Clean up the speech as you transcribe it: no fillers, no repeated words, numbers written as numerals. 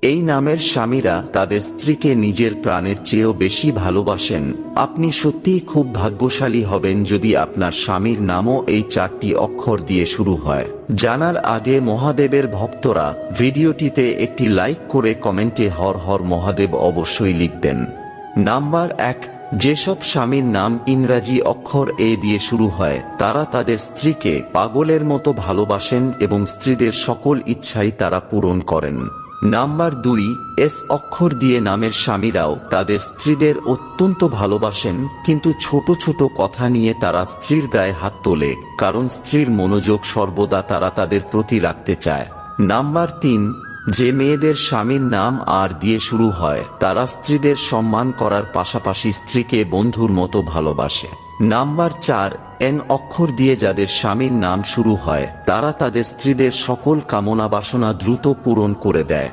এই নামের স্বামীরা তাদের স্ত্রীকে নিজের প্রাণের চেয়েও বেশি ভালোবাসেন। আপনি সত্যিই খুব ভাগ্যশালী হবেন যদি আপনার স্বামীর নামও এই 4টি অক্ষর দিয়ে শুরু হয়। জানার আগে মহাদেবের ভক্তরা ভিডিওটিতে একটি লাইক করে কমেন্টে হর হর মহাদেব অবশ্যই লিখবেন। নাম্বার 1, যেসব স্বামীর নাম ইংরাজি অক্ষর এ দিয়ে শুরু হয় তারা তাদের স্ত্রীকে পাগলের মতো ভালোবাসেন এবং স্ত্রীদের সকল ইচ্ছাই তারা পূরণ করেন। নাম্বার 2, এস অক্ষর দিয়ে নামের স্বামীরাও তাদের স্ত্রীদের অত্যন্ত ভালোবাসেন, কিন্তু ছোট ছোট কথা নিয়ে তারা স্ত্রীর গায়ে হাত তোলে, কারণ স্ত্রীর মনোযোগ সর্বদা তারা তাদের প্রতি রাখতে চায়। নাম্বার 3, যে মেয়েদের স্বামীর নাম আর দিয়ে শুরু হয় তারা স্ত্রীদের সম্মান করার পাশাপাশি স্ত্রীকে বন্ধুর মতো ভালোবাসে। নাম্বার 4, এন অক্ষর দিয়ে যাদের স্বামীর নাম শুরু হয় তারা তাদের স্ত্রীদের সকল কামনা বাসনা দ্রুত পূরণ করে দেয়।